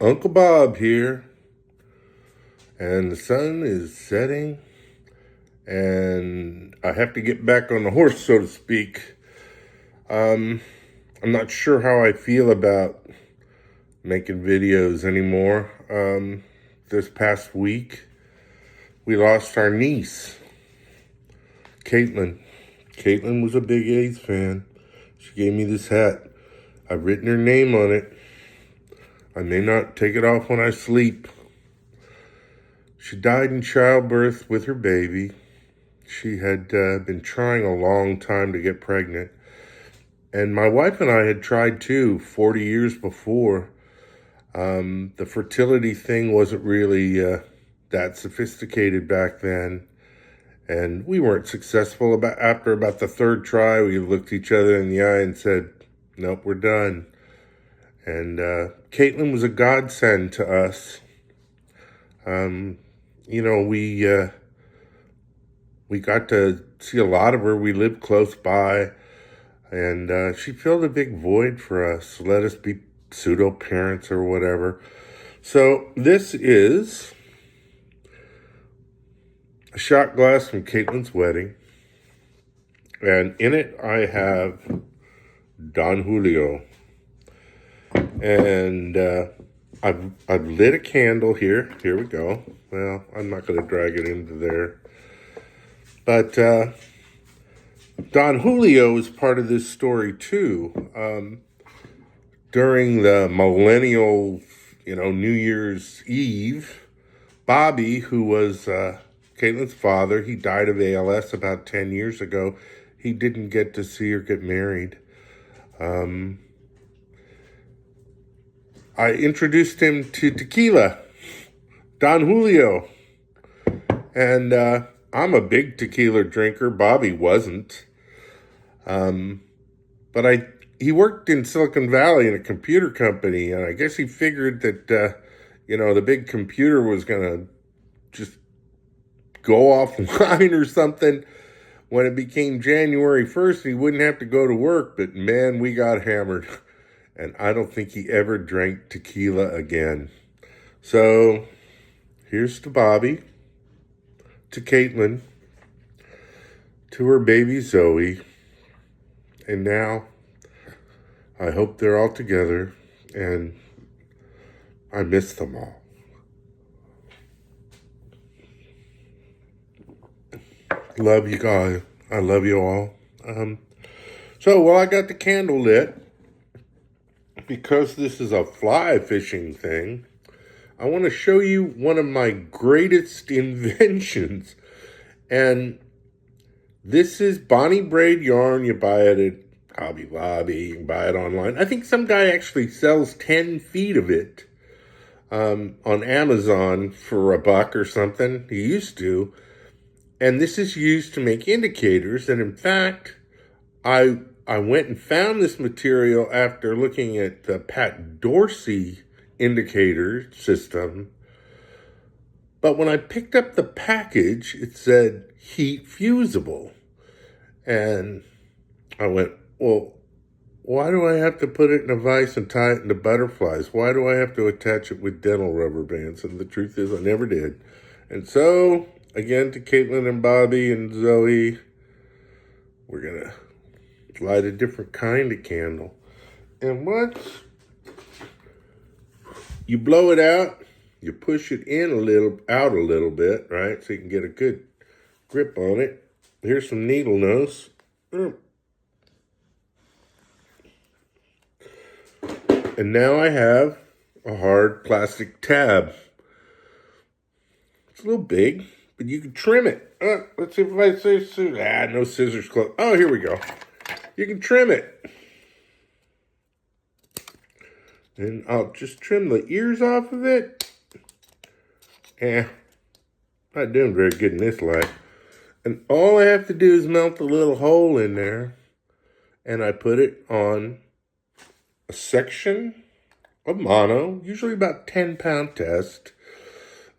Uncle Bob here, and the sun is setting, and I have to get back on the horse, so to speak. I'm not sure how I feel about making videos anymore. This past week, we lost our niece, Caitlin. Caitlin was a big A's fan. She gave me this hat. I've written her name on it. I may not take it off when I sleep. She died in childbirth with her baby. She had been trying a long time to get pregnant. And my wife and I had tried too, 40 years before. The fertility thing wasn't really that sophisticated back then. And we weren't successful. After about the third try, we looked each other in the eye and said, nope, we're done. And Caitlin was a godsend to us. We got to see a lot of her. We lived close by, and she filled a big void for us, let us be pseudo-parents or whatever. So this is a shot glass from Caitlin's wedding, and in it I have Don Julio. And I've lit a candle here. Here we go. Well, I'm not going to drag it into there. But Don Julio is part of this story too. During the millennial, New Year's Eve, Bobby, who was Caitlin's father, he died of ALS about 10 years ago. He didn't get to see her get married. I introduced him to tequila, Don Julio. And I'm a big tequila drinker. Bobby wasn't. But he worked in Silicon Valley in a computer company, and I guess he figured that, the big computer was going to just go offline or something. When it became January 1st, he wouldn't have to go to work, but man, we got hammered. And I don't think he ever drank tequila again. So here's to Bobby, to Caitlin, to her baby Zoe. And now I hope they're all together, and I miss them all. Love you guys. I love you all. While I got the candle lit, because this is a fly fishing thing, I want to show you one of my greatest inventions. And this is Bonnie braid yarn. You buy it at Hobby Lobby. You can buy it online. I think some guy actually sells 10 feet of it on Amazon for $1 or something. He used to. And this is used to make indicators. And in fact, I went and found this material after looking at the Pat Dorsey indicator system. But when I picked up the package, it said heat fusible. And I went, well, why do I have to put it in a vise and tie it into butterflies? Why do I have to attach it with dental rubber bands? And the truth is, I never did. And so, again, to Caitlin and Bobby and Zoe, we're going to light a different kind of candle. And once you blow it out, you push it out a little bit, right? So you can get a good grip on it. Here's some needle nose. And now I have a hard plastic tab. It's a little big, but you can trim it. Let's see if I say scissors. No scissors close. Oh, here we go. You can trim it. And I'll just trim the ears off of it. Not doing very good in this light. And all I have to do is melt a little hole in there. And I put it on a section of mono, usually about 10-pound test.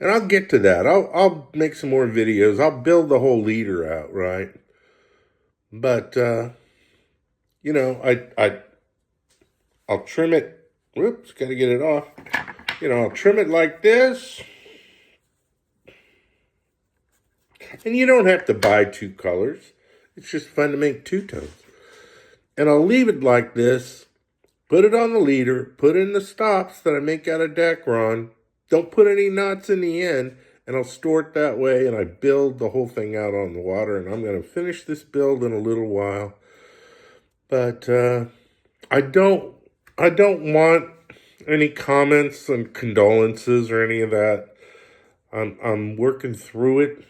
And I'll get to that. I'll make some more videos. I'll build the whole leader out, right? But, I'll trim it. Whoops, got to get it off. I'll trim it like this. And you don't have to buy two colors. It's just fun to make two-tones. And I'll leave it like this. Put it on the leader. Put in the stops that I make out of Dacron. Don't put any knots in the end. And I'll store it that way. And I build the whole thing out on the water. And I'm going to finish this build in a little while. But I don't want any comments and condolences or any of that. I'm working through it.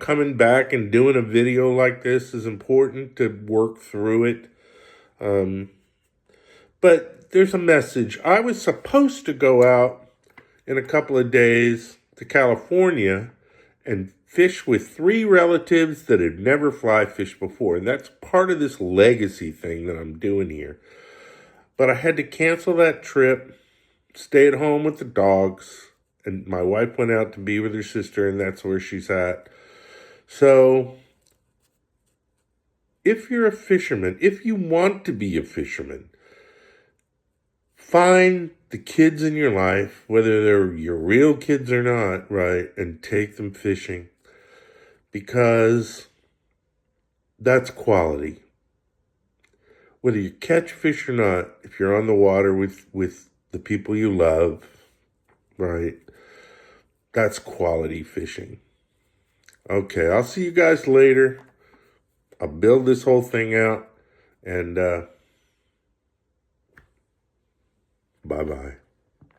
Coming back and doing a video like this is important to work through it. But there's a message. I was supposed to go out in a couple of days to California and fish with 3 relatives that had never fly fished before. And that's part of this legacy thing that I'm doing here. But I had to cancel that trip, stay at home with the dogs, and my wife went out to be with her sister, and that's where she's at. So, if you're a fisherman, if you want to be a fisherman, find the kids in your life, whether they're your real kids or not, right, and take them fishing, because that's quality. Whether you catch fish or not, if you're on the water with the people you love, right, that's quality fishing. Okay, I'll see you guys later. I'll build this whole thing out, and bye-bye.